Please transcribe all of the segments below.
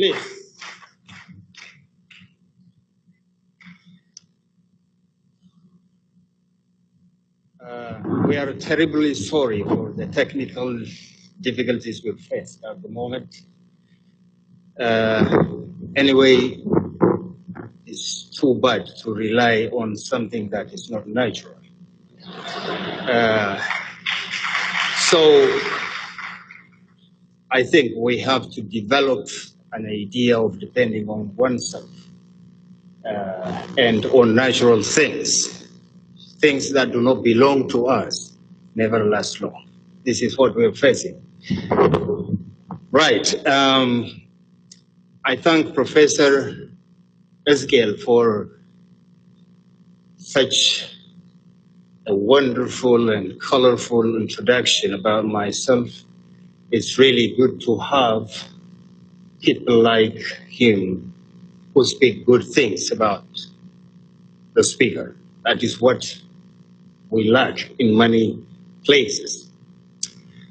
Please. We are terribly sorry for the technical difficulties we face at the moment. Anyway, it's too bad to rely on something that is not natural. So I think we have to develop an idea of depending on oneself and on natural things. Things that do not belong to us never last long. This is what we're facing. Right. I thank Professor Bekele for such a wonderful and colorful introduction about myself. It's really good to have people like him who speak good things about the speaker. That is what we lack in many places.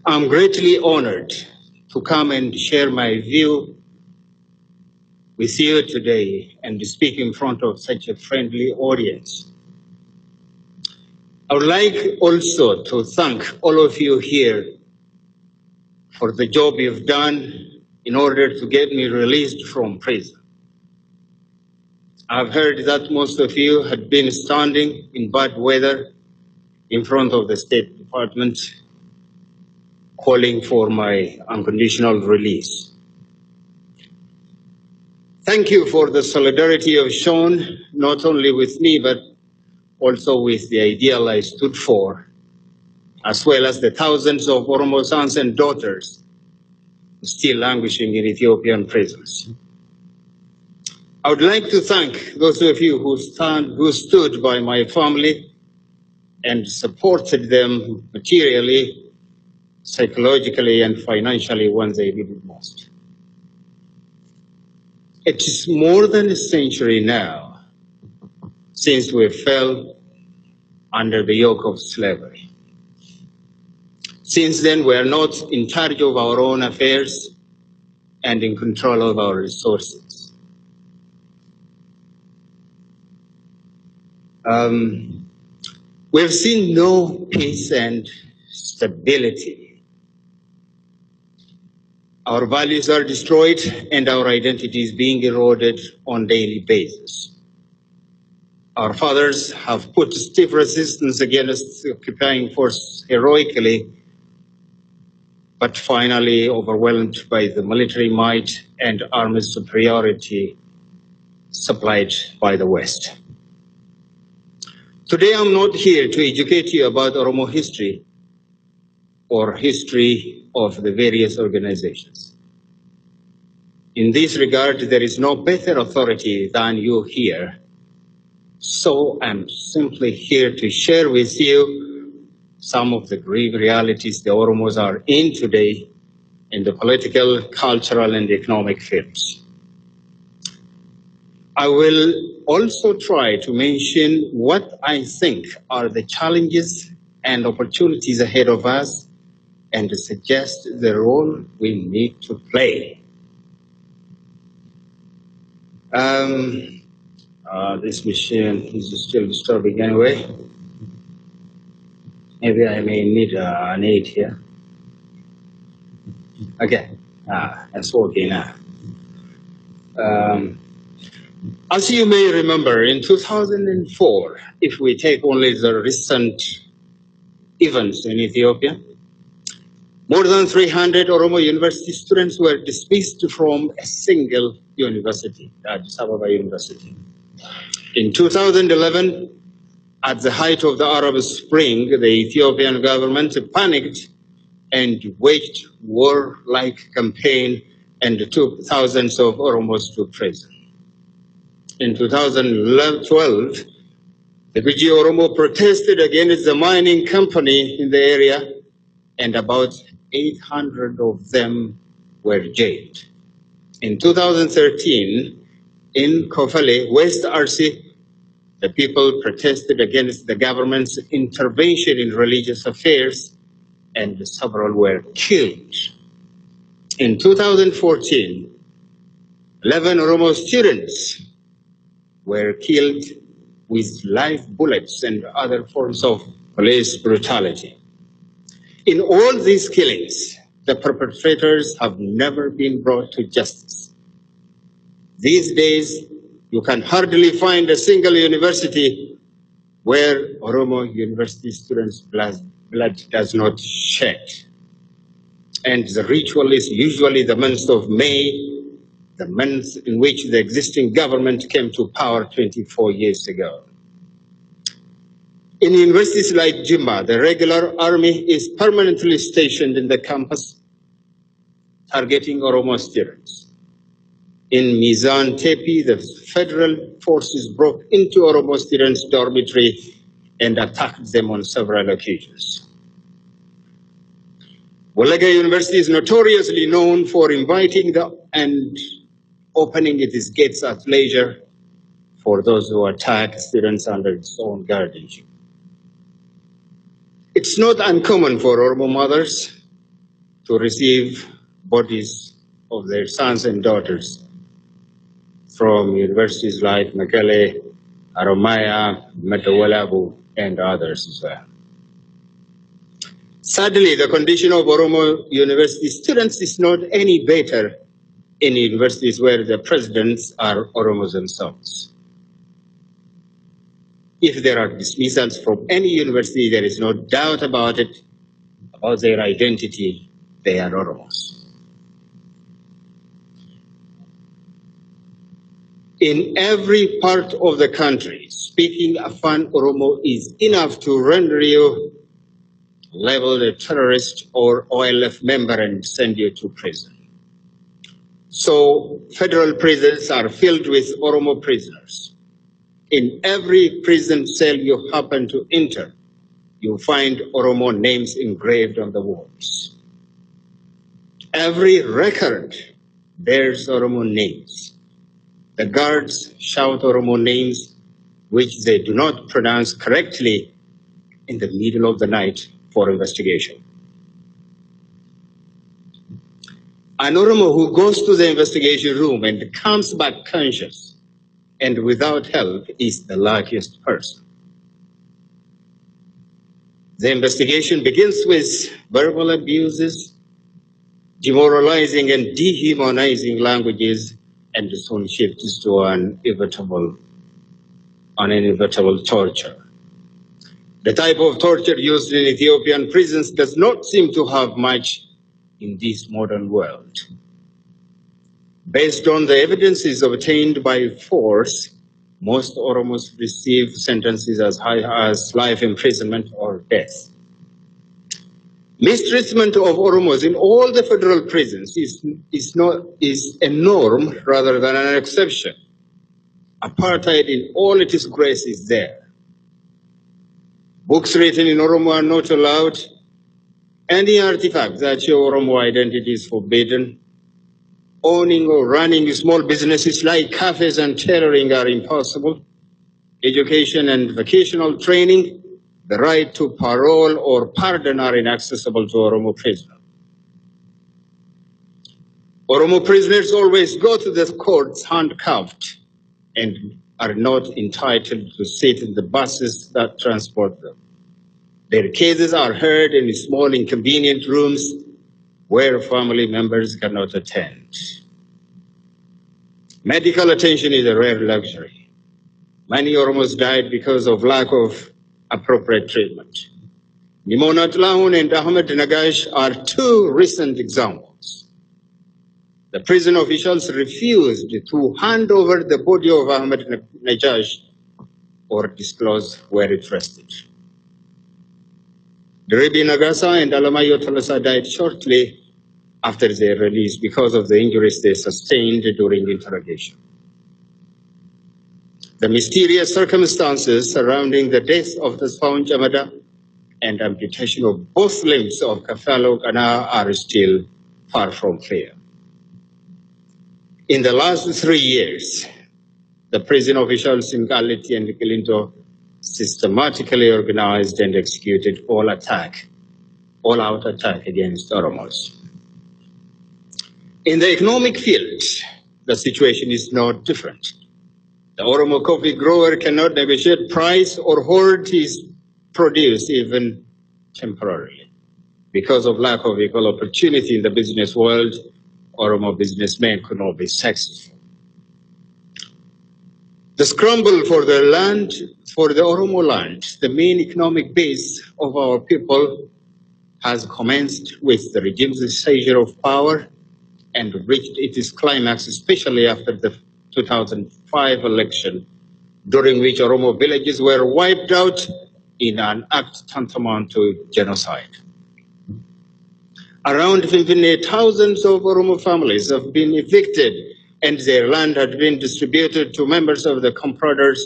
I'm greatly honored to come and share my view with you today and speak in front of such a friendly audience. I would like also to thank all of you here for the job you've done in order to get me released from prison. I've heard that most of you had been standing in bad weather in front of the State Department calling for my unconditional release. Thank you for the solidarity you've shown, not only with me, but also with the ideal I stood for, as well as the thousands of Oromo sons and daughters still languishing in Ethiopian prisons. I would like to thank those of you who stood by my family and supported them materially, psychologically, and financially when they needed most. It is more than a century now since we fell under the yoke of slavery. Since then, we are not in charge of our own affairs and in control of our resources. We've seen no peace and stability. Our values are destroyed and our identity is being eroded on a daily basis. Our fathers have put stiff resistance against the occupying force heroically, but finally overwhelmed by the military might and army superiority supplied by the West. Today, I'm not here to educate you about Oromo history or history of the various organizations. In this regard, there is no better authority than you here. So I'm simply here to share with you some of the grave realities the Oromos are in today in the political, cultural, and economic fields. I will also try to mention what I think are the challenges and opportunities ahead of us and to suggest the role we need to play. This machine is still disturbing anyway. Maybe I may need an aid here. Okay, it's working now. As you may remember, in 2004, if we take only the recent events in Ethiopia, more than 300 Oromo University students were dismissed from a single university, Addis Ababa University. In 2011, at the height of the Arab Spring, the Ethiopian government panicked and waged war-like campaign and took thousands of Oromos to prison. In 2012, the Biji Oromo protested against the mining company in the area, and about 800 of them were jailed. In 2013, in Kofale, West RC, the people protested against the government's intervention in religious affairs, and several were killed. In 2014, 11 Oromo students were killed with live bullets and other forms of police brutality. In all these killings, the perpetrators have never been brought to justice. These days, you can hardly find a single university where Oromo University students' blood does not shed. And the ritual is usually the month of May, the month in which the existing government came to power 24 years ago. In universities like Jimba, the regular army is permanently stationed in the campus, targeting Oromo students. In Mizan Tepi, the federal forces broke into Oromo students' dormitory and attacked them on several occasions. Wolaga University is notoriously known for inviting and opening its gates at leisure for those who attack students under its own guardianship. It's not uncommon for Oromo mothers to receive bodies of their sons and daughters from universities like Bekele, Oromiyaa, Metawalabu, and others as well. Sadly, the condition of Oromo University students is not any better in universities where the presidents are Oromos themselves. If there are dismissals from any university, there is no doubt about it, about their identity, they are Oromos. In every part of the country, speaking Afan Oromo is enough to render you labeled a terrorist or OLF member and send you to prison. So federal prisons are filled with Oromo prisoners. In every prison cell you happen to enter, you find Oromo names engraved on the walls. Every record bears Oromo names. The guards shout Oromo names which they do not pronounce correctly in the middle of the night for investigation. An Oromo who goes to the investigation room and comes back conscious and without help is the luckiest person. The investigation begins with verbal abuses, demoralizing and dehumanizing languages, and soon shifts to an inevitable torture. The type of torture used in Ethiopian prisons does not seem to have much in this modern world. Based on the evidences obtained by force, most Oromos receive sentences as high as life imprisonment or death. Mistreatment of Oromos in all the federal prisons is a norm rather than an exception. Apartheid in all its grace is there. Books written in Oromo are not allowed. Any artifact that show Oromo identity is forbidden. Owning or running small businesses like cafes and tailoring are impossible. Education and vocational training, the right to parole or pardon are inaccessible to Oromo prisoners. Oromo prisoners always go to the courts handcuffed and are not entitled to sit in the buses that transport them. Their cases are heard in small inconvenient rooms where family members cannot attend. Medical attention is a rare luxury. Many Oromos died because of lack of appropriate treatment. Nimonat Lahun and Ahmed Nagash are two recent examples. The prison officials refused to hand over the body of Ahmed Najash or disclose where it rested. Deribi Nagasa and Alamayo Talasa died shortly after their release because of the injuries they sustained during interrogation. The mysterious circumstances surrounding the death of the Tasfaun Jamada and amputation of both limbs of Kafalo Gana are still far from clear. In the last 3 years, the prison officials in Galiti and Kilinto systematically organized and executed all-out attack against Oromos. In the economic field, the situation is not different. The Oromo coffee grower cannot negotiate price or hoard his produce even temporarily. Because of lack of equal opportunity in the business world, Oromo businessmen could not be successful. The scramble for the land, for the Oromo land, the main economic base of our people, has commenced with the regime's seizure of power and reached its climax, especially after the 2005 election, during which Oromo villages were wiped out in an act tantamount to genocide. Around 15,000 thousands of Oromo families have been evicted and their land had been distributed to members of the compradors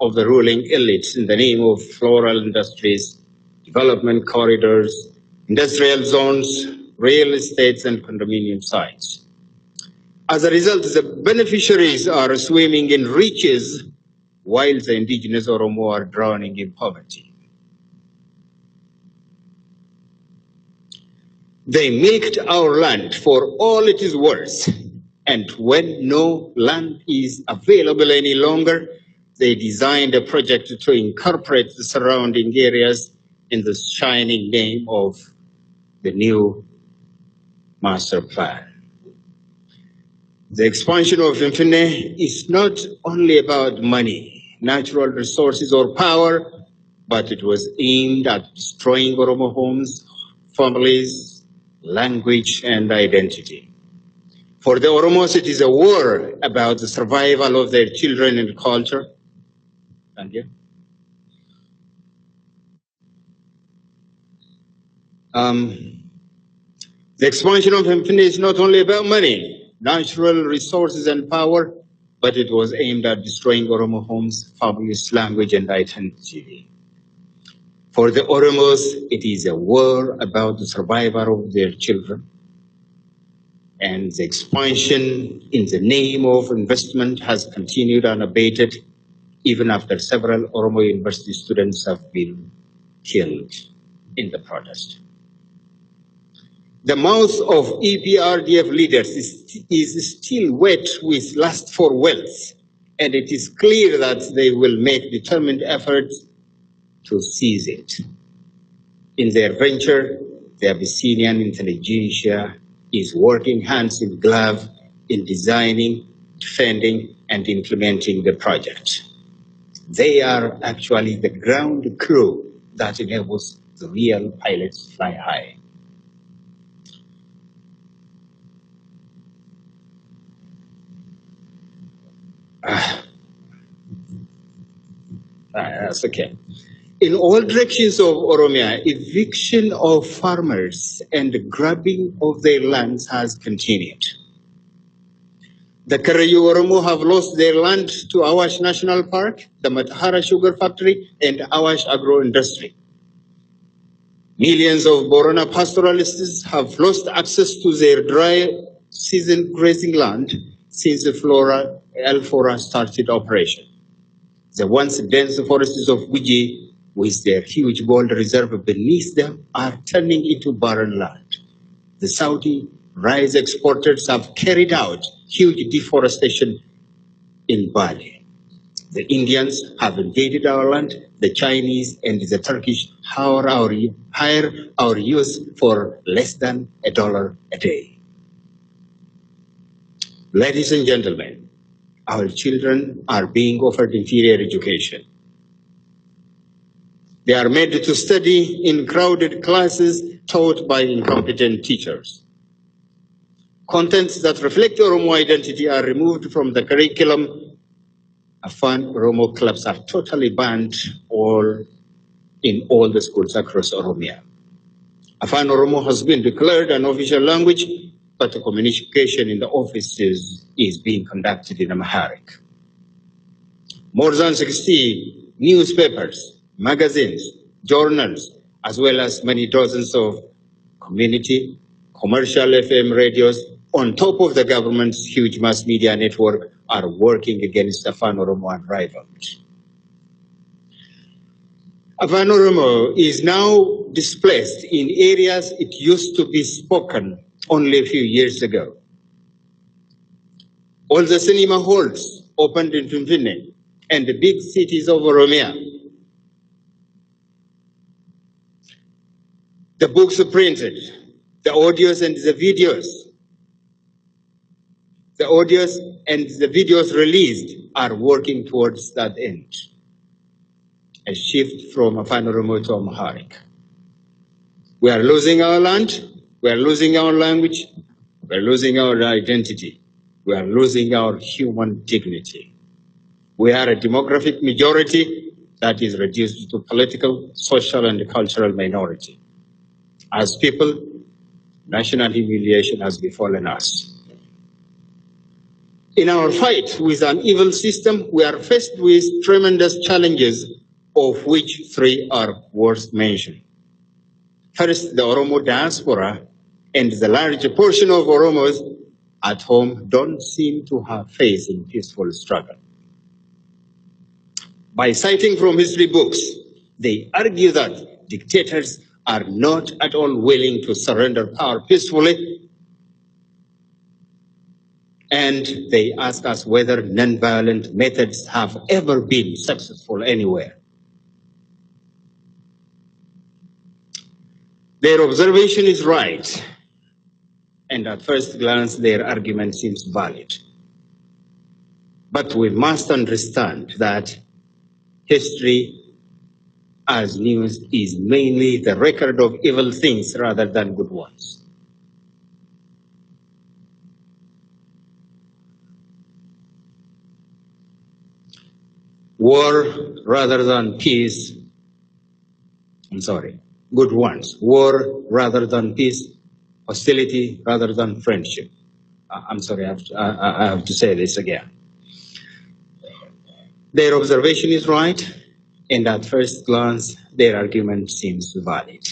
of the ruling elites in the name of floral industries, development corridors, industrial zones, real estates, and condominium sites. As a result, the beneficiaries are swimming in riches while the indigenous Oromo are drowning in poverty. They milked our land for all it is worth, and when no land is available any longer, they designed a project to incorporate the surrounding areas in the shining name of the new master plan. The expansion of Mfine is not only about money, natural resources, or power, but it was aimed at destroying Oromo homes, families, language, and identity. For the Oromos, it is a war about the survival of their children and culture. Thank you. The expansion of Mfine is not only about money, natural resources, and power, but it was aimed at destroying Oromo homes, families, language, and identity. For the Oromos, it is a war about the survival of their children. And the expansion in the name of investment has continued unabated, even after several Oromo university students have been killed in the protest. The mouth of EPRDF leaders is still wet with lust for wealth, and it is clear that they will make determined efforts to seize it. In their venture, the Abyssinian intelligentsia is working hands in glove in designing, defending, and implementing the project. They are actually the ground crew that enables the real pilots to fly high. That's okay. In all directions of Oromiyaa, eviction of farmers and grabbing of their lands has continued. The Karayu Oromo have lost their land to Awash National Park, the Matahara Sugar Factory, and Awash Agro Industry. Millions of Borona pastoralists have lost access to their dry season grazing land since the L4 started operation. The once dense forests of Guji, with their huge gold reserve beneath them, are turning into barren land. The Saudi rice exporters have carried out huge deforestation in Bali. The Indians have invaded our land. The Chinese and the Turkish hire our youth for less than $1 a day. Ladies and gentlemen, our children are being offered inferior education. They are made to study in crowded classes taught by incompetent teachers. Contents that reflect Oromo identity are removed from the curriculum. Afan Oromo clubs are totally banned in all the schools across Oromiyaa. Afan Oromo has been declared an official language, but the communication in the offices is being conducted in Amharic. More than 60 newspapers, magazines, journals, as well as many dozens of community, commercial FM radios, on top of the government's huge mass media network, are working against Afan Oromo unrivaled. Afan Oromo is now displaced in areas it used to be spoken only a few years ago. All the cinema halls opened in Finfinne and the big cities of Oromiyaa. The books are printed, the audios and the videos. The audios and the videos released are working towards that end. A shift from Afan Oromo to Amharic. We are losing our land, we are losing our language, we are losing our identity, we are losing our human dignity. We are a demographic majority that is reduced to political, social, and cultural minority. As people, national humiliation has befallen us. In our fight with an evil system, we are faced with tremendous challenges, of which three are worth mentioning. First, the Oromo diaspora and the large portion of Oromos at home don't seem to have faith in peaceful struggle. By citing from history books, they argue that dictators are not at all willing to surrender power peacefully, and they ask us whether nonviolent methods have ever been successful anywhere. Their observation is right, and at first glance their argument seems valid. But we must understand that history as news is mainly the record of evil things rather than good ones. War rather than peace, good ones. War rather than peace, hostility rather than friendship. I have to say this again. Their observation is right, and at first glance, their argument seems valid.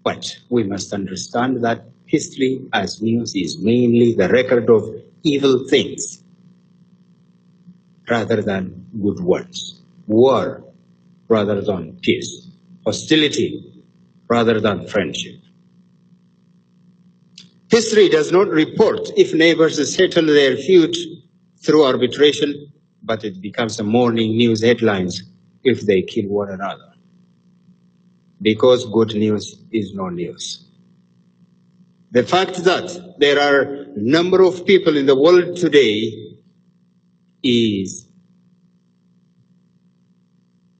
But we must understand that history as news is mainly the record of evil things rather than good ones. War rather than peace. Hostility rather than friendship. History does not report if neighbors settle their feud through arbitration, but it becomes a morning news headlines if they kill one another. Because good news is no news. The fact that there are a number of people in the world today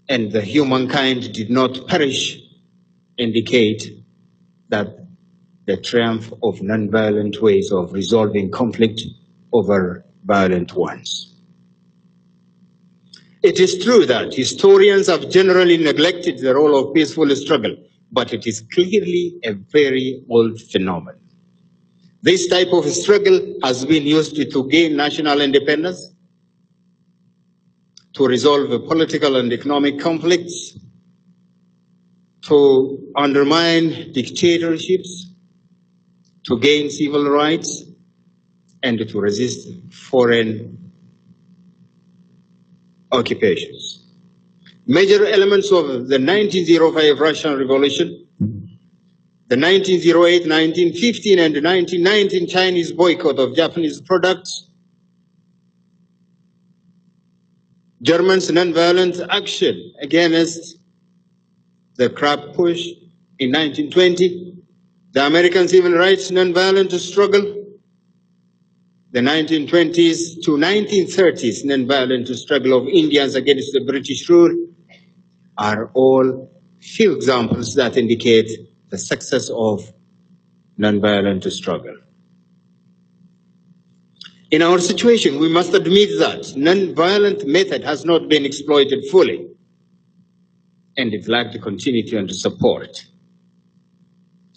and the humankind did not perish, indicate that the triumph of nonviolent ways of resolving conflict over violent ones. It is true that historians have generally neglected the role of peaceful struggle, but it is clearly a very old phenomenon. This type of struggle has been used to gain national independence, to resolve political and economic conflicts, to undermine dictatorships, to gain civil rights, and to resist foreign occupations. Major elements of the 1905 Russian Revolution, the 1908, 1915, and 1919 Chinese boycott of Japanese products, Germans' nonviolent action against the crab push in 1920, the American civil rights nonviolent struggle, the 1920s to 1930s nonviolent struggle of Indians against the British rule are all few examples that indicate the success of nonviolent struggle. In our situation, we must admit that nonviolent method has not been exploited fully, and it lacked continuity and support.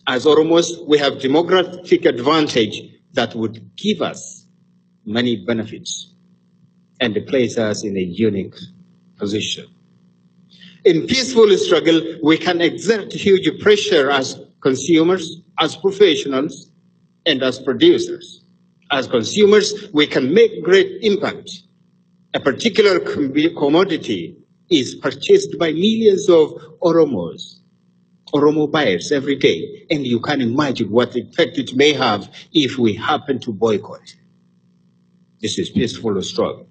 As Oromos, we have demographic advantage that would give us many benefits and place us in a unique position. In peaceful struggle, we can exert huge pressure as consumers, as professionals, and as producers. As consumers, we can make great impact. A particular commodity is purchased by millions of Oromo buyers every day, and you can imagine what effect it may have if we happen to boycott. This is peaceful struggle.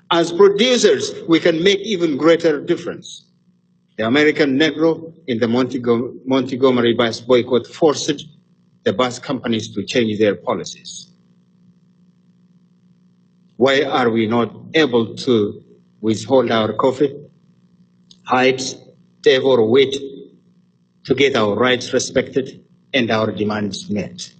As producers, we can make even greater difference. The American Negro in the Montgomery bus boycott forced the bus companies to change their policies. Why are we not able to withhold our coffee, height, depth, or weight to get our rights respected and our demands met?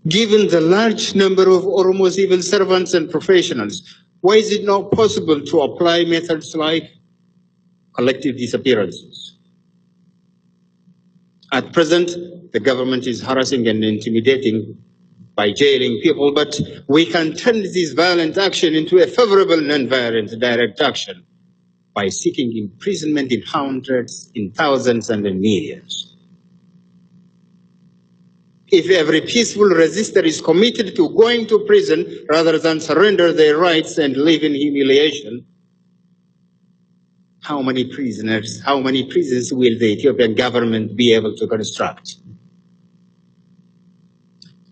Given the large number of Oromo civil servants and professionals, why is it not possible to apply methods like collective disappearances? At present, the government is harassing and intimidating by jailing people, but we can turn this violent action into a favorable non-violent direct action by seeking imprisonment in hundreds, in thousands, and in millions. If every peaceful resistor is committed to going to prison rather than surrender their rights and live in humiliation, how many prisons will the Ethiopian government be able to construct?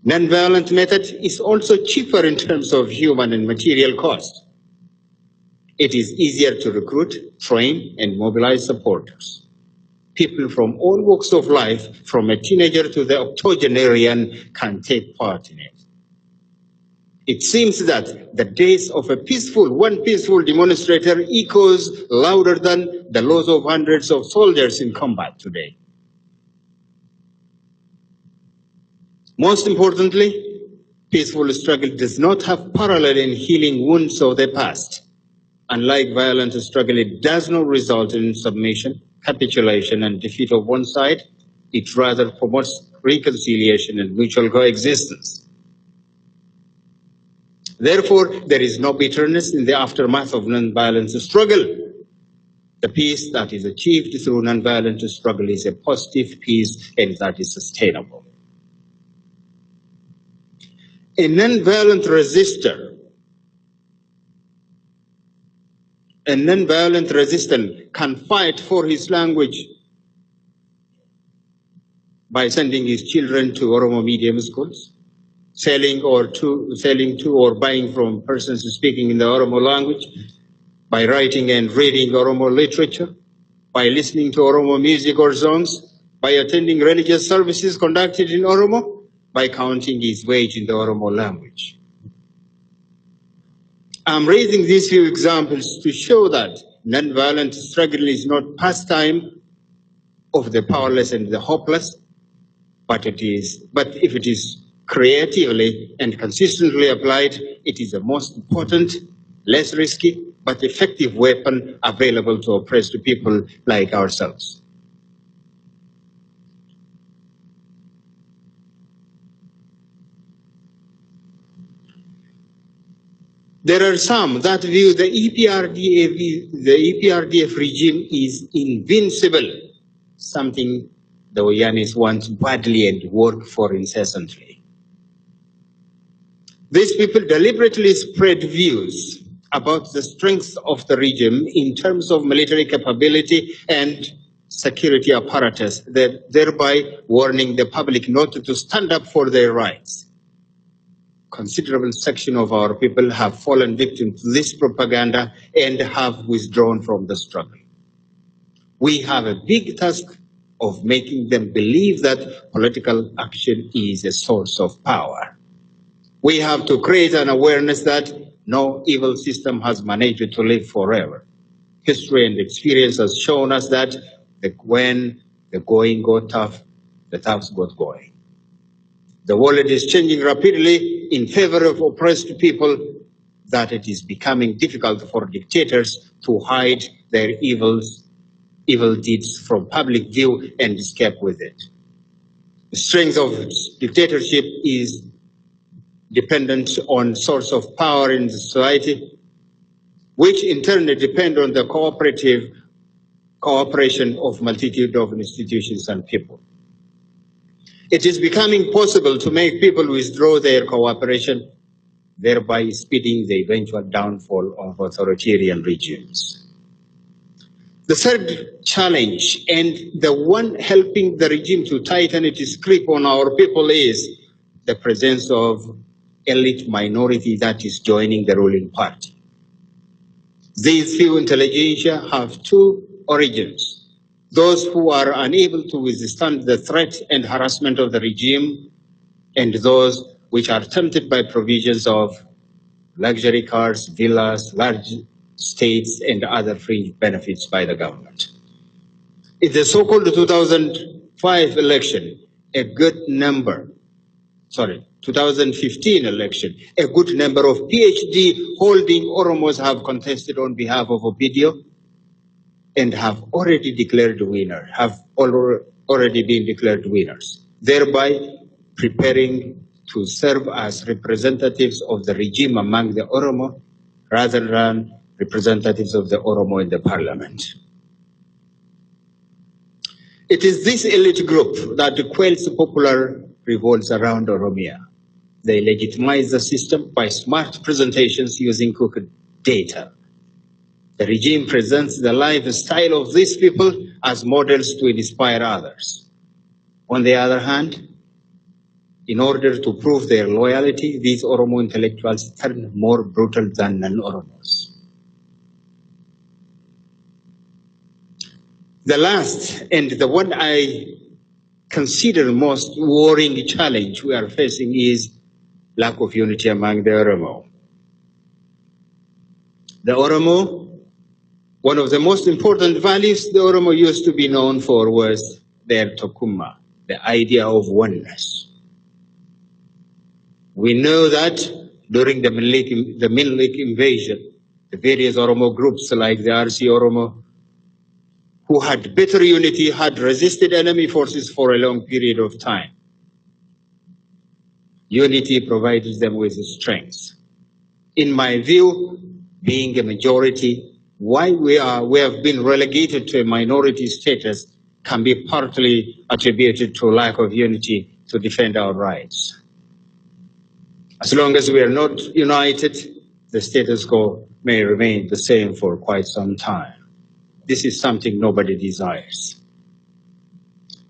Non-violent method is also cheaper in terms of human and material cost. It is easier to recruit, train, and mobilize supporters. People from all walks of life, from a teenager to the octogenarian, can take part in it. It seems that the days of one peaceful demonstrator echoes louder than the loss of hundreds of soldiers in combat today. Most importantly, peaceful struggle does not have parallel in healing wounds of the past. Unlike violent struggle, it does not result in submission, capitulation, and defeat of one side. It rather promotes reconciliation and mutual coexistence. Therefore, there is no bitterness in the aftermath of non-violent struggle. The peace that is achieved through non-violent struggle is a positive peace, and that is sustainable. A non-violent resistant can fight for his language by sending his children to Oromo medium schools, selling to or buying from persons speaking in the Oromo language, by writing and reading Oromo literature, by listening to Oromo music or songs, by attending religious services conducted in Oromo, by counting his wage in the Oromo language. I'm raising these few examples to show that non-violent struggle is not pastime of the powerless and the hopeless, but if it is creatively and consistently applied, it is the most important, less risky, but effective weapon available to oppressed people like ourselves. There are some that view the EPRDF regime is invincible, something the Oyanis want badly and work for incessantly. These people deliberately spread views about the strength of the regime in terms of military capability and security apparatus, thereby warning the public not to stand up for their rights. Considerable section of our people have fallen victim to this propaganda and have withdrawn from the struggle. We have a big task of making them believe that political action is a source of power. We have to create an awareness that no evil system has managed to live forever. History and experience has shown us that when the going got tough, the toughs got going. The world is changing rapidly in favor of oppressed people, that it is becoming difficult for dictators to hide their evil deeds from public view and escape with it. The strength of dictatorship is dependent on source of power in the society, which in turn depend on the cooperation of multitude of institutions and people. It is becoming possible to make people withdraw their cooperation, thereby speeding the eventual downfall of authoritarian regimes. The third challenge, and the one helping the regime to tighten its grip on our people, is the presence of elite minority that is joining the ruling party. These few intelligentsia have two origins: those who are unable to withstand the threat and harassment of the regime, and those which are tempted by provisions of luxury cars, villas, large estates, and other fringe benefits by the government. In the so-called 2005 election, 2015 election, a good number of PhD holding Oromos have contested on behalf of Opidio and have already been declared winners, thereby preparing to serve as representatives of the regime among the Oromo rather than representatives of the Oromo in the parliament. It is this elite group that quells popular revolts around Oromiyaa. They legitimize the system by smart presentations using cooked data. The regime presents the lifestyle of these people as models to inspire others. On the other hand, in order to prove their loyalty, these Oromo intellectuals turn more brutal than non-Oromos. The last, and the one I consider most worrying challenge we are facing, is lack of unity among the Oromo. The Oromo, one of the most important values the Oromo used to be known for was their Tokuma, the idea of oneness. We know that during the Minilik invasion, the various Oromo groups like the RC Oromo, who had better unity, had resisted enemy forces for a long period of time. Unity provided them with strength. In my view, being a majority, why we have been relegated to a minority status can be partly attributed to lack of unity to defend our rights. As long as we are not united, the status quo may remain the same for quite some time. This is something nobody desires.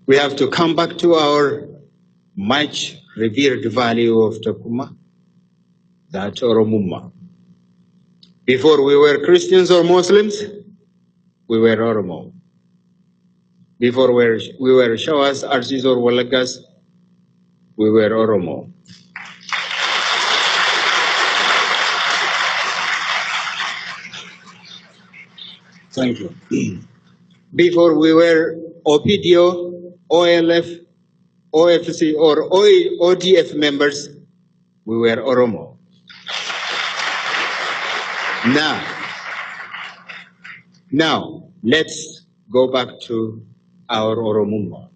We have to come back to our much revered value of Tokuma, that Oromuma. Before we were Christians or Muslims, we were Oromo. Before we were Shawas, Arsis, or Walagas, we were Oromo. Thank you. Before we were Opidio, OLF, OFC, or ODF members, we were Oromo. Now, let's go back to our Oromuma,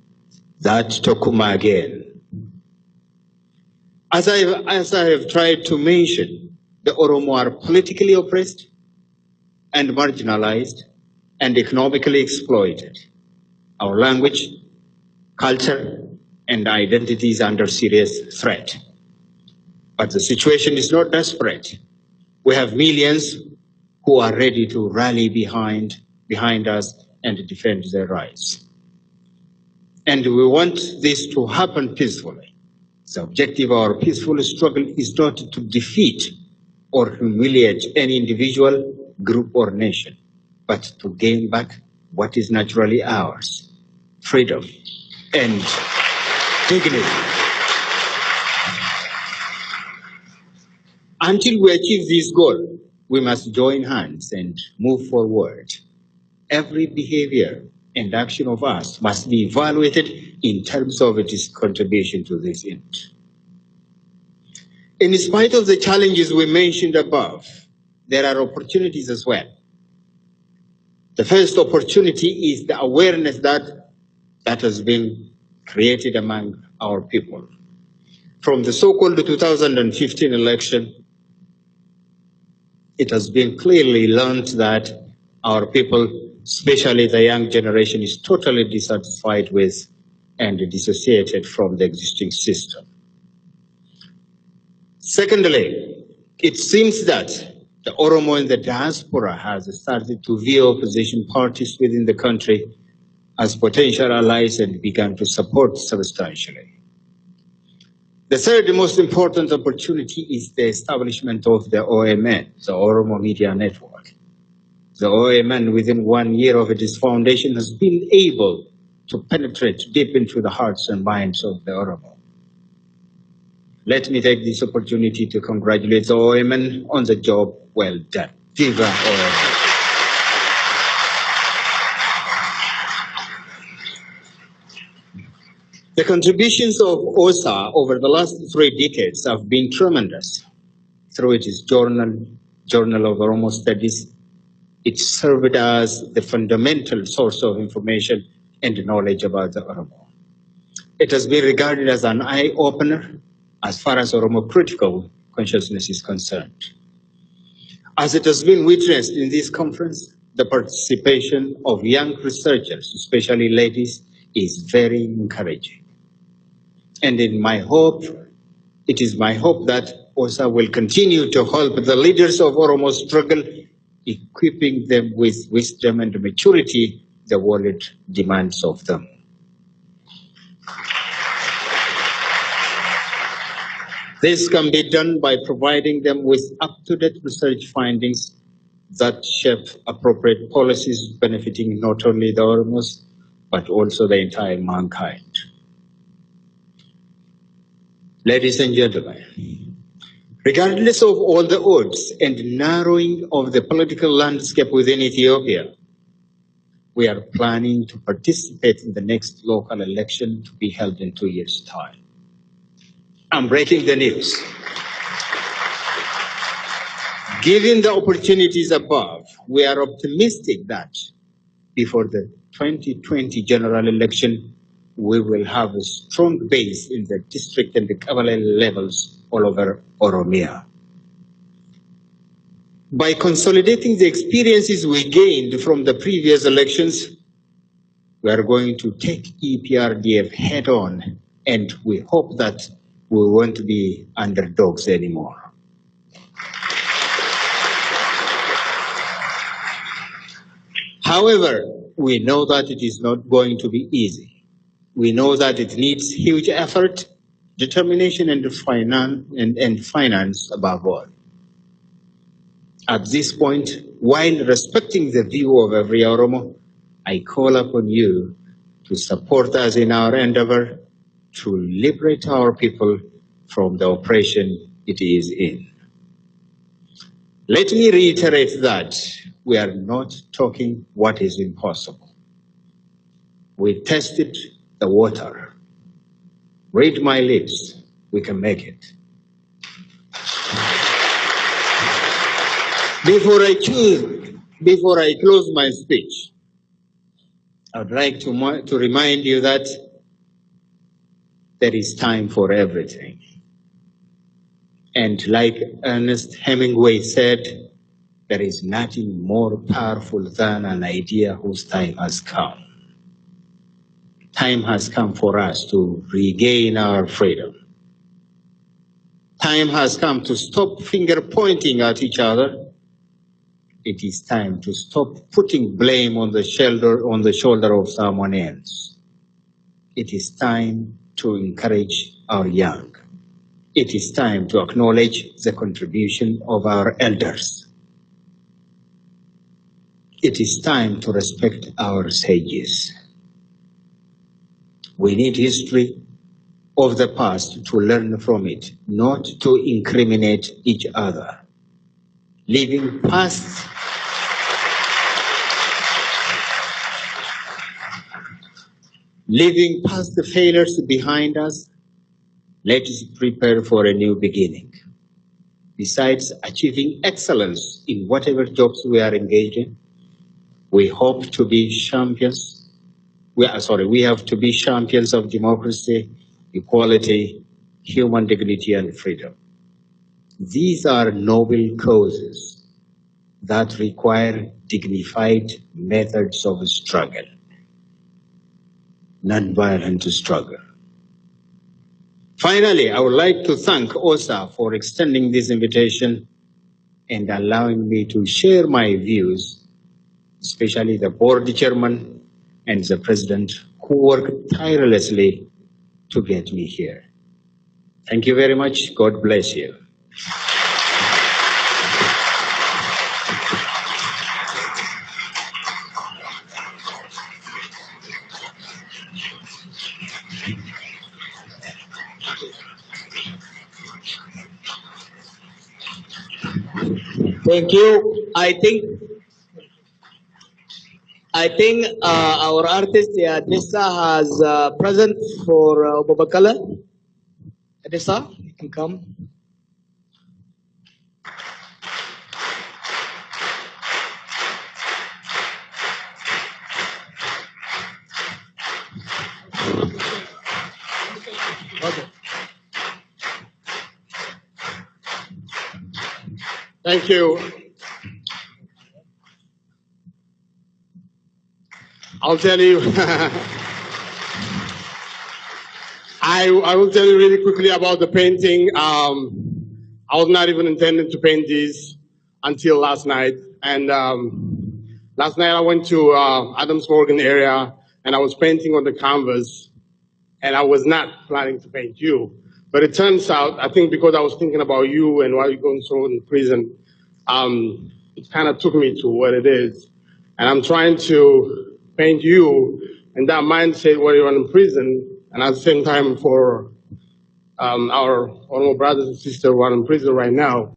that Tokuma again. As I have tried to mention, the Oromo are politically oppressed and marginalized and economically exploited. Our language, culture, and identity is under serious threat. But the situation is not desperate. We have millions who are ready to rally behind us and defend their rights. And we want this to happen peacefully. The objective of our peaceful struggle is not to defeat or humiliate any individual, group, or nation, but to gain back what is naturally ours: freedom and dignity. Until we achieve this goal, we must join hands and move forward. Every behavior and action of us must be evaluated in terms of its contribution to this end. In spite of the challenges we mentioned above, there are opportunities as well. The first opportunity is the awareness that has been created among our people. From the so-called 2015 election, it has been clearly learned that our people, especially the young generation, is totally dissatisfied with and dissociated from the existing system. Secondly, it seems that the Oromo in the diaspora has started to view opposition parties within the country as potential allies and began to support substantially. The third most important opportunity is the establishment of the OMN, the Oromo Media Network. The OMN, within 1 year of its foundation, has been able to penetrate deep into the hearts and minds of the Oromo. Let me take this opportunity to congratulate the OMN on the job well done. Viva OMN. The contributions of OSA over the last 3 decades have been tremendous. Through its Journal of Oromo Studies, it served as the fundamental source of information and knowledge about the Oromo. It has been regarded as an eye-opener as far as Oromo critical consciousness is concerned. As it has been witnessed in this conference, the participation of young researchers, especially ladies, is very encouraging. And it is my hope that OSA will continue to help the leaders of Oromo struggle, equipping them with wisdom and maturity the world demands of them. This can be done by providing them with up-to-date research findings that shape appropriate policies benefiting not only the Oromos, but also the entire mankind. Ladies and gentlemen, regardless of all the odds and narrowing of the political landscape within Ethiopia, we are planning to participate in the next local election to be held in 2 years' time. I'm breaking the news. Given the opportunities above, we are optimistic that before the 2020 general election, we will have a strong base in the district and the Kabbalah levels all over Oromiyaa. By consolidating the experiences we gained from the previous elections, we are going to take EPRDF head on, and we hope that we won't be underdogs anymore. However, we know that it is not going to be easy. We know that it needs huge effort, determination, and finance above all. At this point, while respecting the view of every Oromo, I call upon you to support us in our endeavor to liberate our people from the oppression it is in. Let me reiterate that we are not talking what is impossible. We tested the water. Read my lips, we can make it. Before I close my speech, I would like to remind you that there is time for everything. And like Ernest Hemingway said, there is nothing more powerful than an idea whose time has come. Time has come for us to regain our freedom. Time has come to stop finger pointing at each other. It is time to stop putting blame on the shoulder of someone else. It is time to encourage our young. It is time to acknowledge the contribution of our elders. It is time to respect our sages. We need history of the past to learn from it, not to incriminate each other. Leaving past the failures behind us, let us prepare for a new beginning. Besides achieving excellence in whatever jobs we are engaged in, we hope to be champions. We have to be champions of democracy, equality, human dignity, and freedom. These are noble causes that require dignified methods of struggle, non-violent struggle. Finally, I would like to thank OSA for extending this invitation and allowing me to share my views, especially the board chairman and the president who worked tirelessly to get me here. Thank you very much. God bless you. Thank you. I think our artist Adessa has present for Prof.bekele. Adessa, you can come. Okay. Thank you. I'll tell you. I will tell you really quickly about the painting. I was not even intending to paint this until last night. And last night I went to Adams Morgan area and I was painting on the canvas. And I was not planning to paint you. But it turns out, I think because I was thinking about you and why you're going through in prison, it kind of took me to what it is. And I'm trying to paint you in that mindset where you're in prison, and at the same time for our Oromo brothers and sisters who are in prison right now.